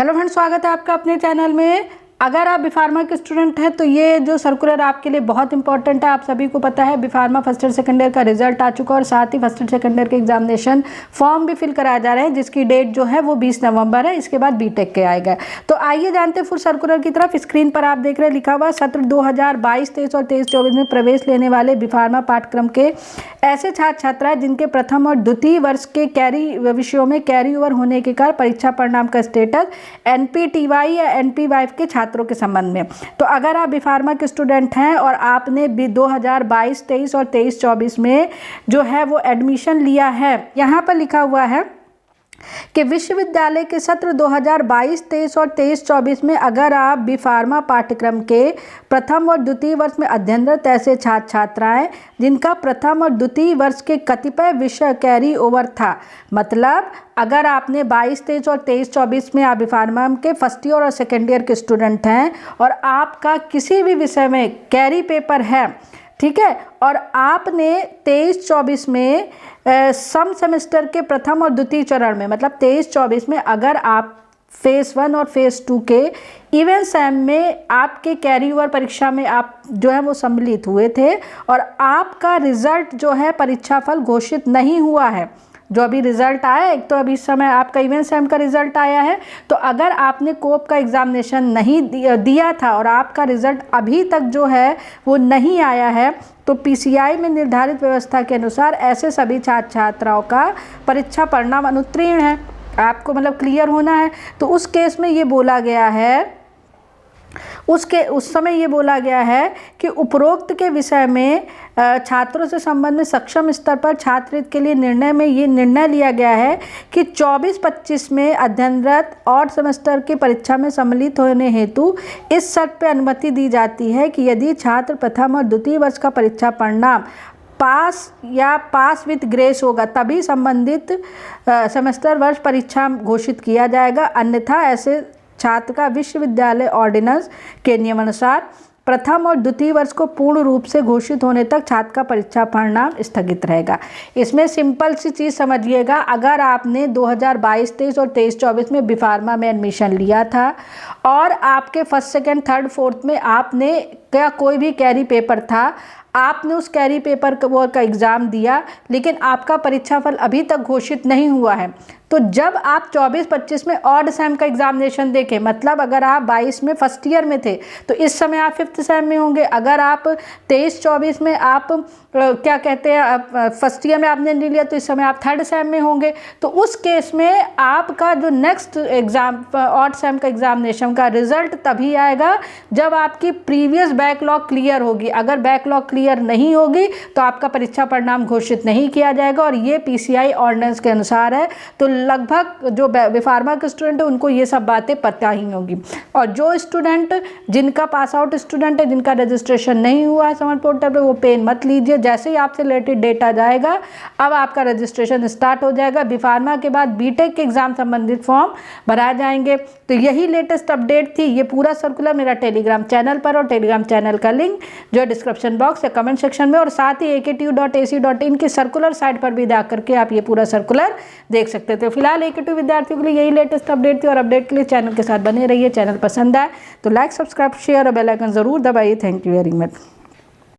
Hello friends, स्वागत है आपका अपने चैनल में। अगर आप बीफार्मा के स्टूडेंट हैं तो ये जो सर्कुलर आपके लिए बहुत इंपॉर्टेंट है। आप सभी को पता है B.Pharma first year second year का रिजल्ट आ चुका है और साथ ही फर्स्ट ईयर सेकंड ईयर के एग्जामिनेशन फॉर्म भी फिल कराए जा रहे हैं, जिसकी डेट जो है वो 20 नवंबर है। इसके बाद बीटेक के आएगा। तो आइए जानते हैं फुल सर्कुलर की तरफ। स्क्रीन पर आप देख रहे हैं लिखा हुआ सत्र 2022-23 और 23-24 में प्रवेश लेने वाले बीफार्मा पाठ्यक्रम के ऐसे छात्र छात्राएं जिनके प्रथम और द्वितीय वर्ष के कैरी विषयों में कैरी ओवर होने के कारण परीक्षा परिणाम का स्टेटस NPTY या NPY के छात्रों के संबंध में। तो अगर आप बीफार्मा के स्टूडेंट हैं और आपने 2022-23 और 23-24 में जो है वो एडमिशन लिया है, यहाँ पर लिखा हुआ है कि विश्वविद्यालय के सत्र 2022-23 और 23-24 में अगर आप बीफार्मा पाठ्यक्रम के प्रथम और द्वितीय वर्ष में अध्ययनरत ऐसे छात्र छात्राएं जिनका प्रथम और द्वितीय वर्ष के कतिपय विषय कैरी ओवर था, मतलब अगर आपने 22-23 और 23-24 में आप बीफार्मा के फर्स्ट ईयर और सेकेंड ईयर के स्टूडेंट हैं और आपका किसी भी विषय में कैरी पेपर है, ठीक है, और आपने 23-24 में सम सेमेस्टर के प्रथम और द्वितीय चरण में, मतलब 23-24 में अगर आप फेज़ 1 और फेज़ 2 के इवन सैम में आपके कैरी ओवर परीक्षा में आप जो है वो सम्मिलित हुए थे और आपका रिजल्ट जो है परीक्षा फल घोषित नहीं हुआ है, जो अभी रिजल्ट आया, एक तो अभी इस समय आपका इवेंट सैम का रिजल्ट आया है, तो अगर आपने कोप का एग्जामिनेशन नहीं दिया था और आपका रिजल्ट अभी तक जो है वो नहीं आया है, तो PCI में निर्धारित व्यवस्था के अनुसार ऐसे सभी छात्र छात्राओं का परीक्षा परिणाम अनुत्तीर्ण है, आपको मतलब क्लियर होना है। तो उस केस में ये बोला गया है, उस समय ये बोला गया है कि उपरोक्त के विषय में छात्रों से संबंध में सक्षम स्तर पर छात्रहित के लिए निर्णय में ये निर्णय लिया गया है कि 24-25 में अध्ययनरत और सेमेस्टर की परीक्षा में सम्मिलित होने हेतु इस शर्त पर अनुमति दी जाती है कि यदि छात्र प्रथम और द्वितीय वर्ष का परीक्षा परिणाम पास या पास विद ग्रेस होगा तभी संबंधित सेमेस्टर वर्ष परीक्षा घोषित किया जाएगा, अन्यथा ऐसे छात्र का विश्वविद्यालय ऑर्डिनेंस के नियमानुसार प्रथम और द्वितीय वर्ष को पूर्ण रूप से घोषित होने तक छात्र का परीक्षा परिणाम स्थगित रहेगा। इसमें सिंपल सी चीज़ समझिएगा, अगर आपने 2022-23 और 23-24 में बीफार्मा में एडमिशन लिया था और आपके फर्स्ट सेकंड थर्ड फोर्थ में आपने क्या कोई भी कैरी पेपर था, आपने उस कैरी पेपर का एग्ज़ाम दिया लेकिन आपका परीक्षा फल अभी तक घोषित नहीं हुआ है, तो जब आप 24-25 में ऑड सैम का एग्जामिनेशन देखें, मतलब अगर आप 22 में फर्स्ट ईयर में थे तो इस समय आप फिफ्थ सैम में होंगे, अगर आप 23-24 में आप क्या कहते हैं फर्स्ट ईयर में आपने नहीं लिया तो इस समय आप थर्ड सैम में होंगे। तो उस केस में आपका जो नेक्स्ट एग्ज़ाम ऑड सैम का एग्जामिनेशन का रिजल्ट तभी आएगा जब आपकी प्रीवियस बैकलॉग क्लियर होगी। अगर बैकलॉग क्लियर नहीं होगी तो आपका परीक्षा परिणाम घोषित नहीं किया जाएगा और ये PCI ऑर्डिनेंस के अनुसार है। तो लगभग जो बीफार्मा के स्टूडेंट है उनको ये सब बातें पता ही होगी। और जो स्टूडेंट जिनका पास आउट स्टूडेंट है, जिनका रजिस्ट्रेशन नहीं हुआ है समर पोर्टल पे, वो पेन मत लीजिए। जैसे ही आपसे रिलेटेड डेटा जाएगा अब आपका रजिस्ट्रेशन स्टार्ट हो जाएगा। बीफार्मा के बाद बीटेक के एग्जाम संबंधित फॉर्म भरा जाएंगे। तो यही लेटेस्ट अपडेट थी। ये पूरा सर्कुलर मेरा टेलीग्राम चैनल पर, और टेलीग्राम चैनल का लिंक जो है डिस्क्रिप्शन बॉक्स या कमेंट सेक्शन में, और साथ ही AKTU.AC.in की सर्कुलर साइट पर भी जा करके आप ये पूरा सर्कुलर देख सकते थे। फिलहाल AKTU विद्यार्थियों के लिए यही लेटेस्ट अपडेट थी, और अपडेट के लिए चैनल के साथ बने रहिए। चैनल पसंद आए तो लाइक, सब्सक्राइब, शेयर और बेल आइकन जरूर दबाइए। Thank you very much.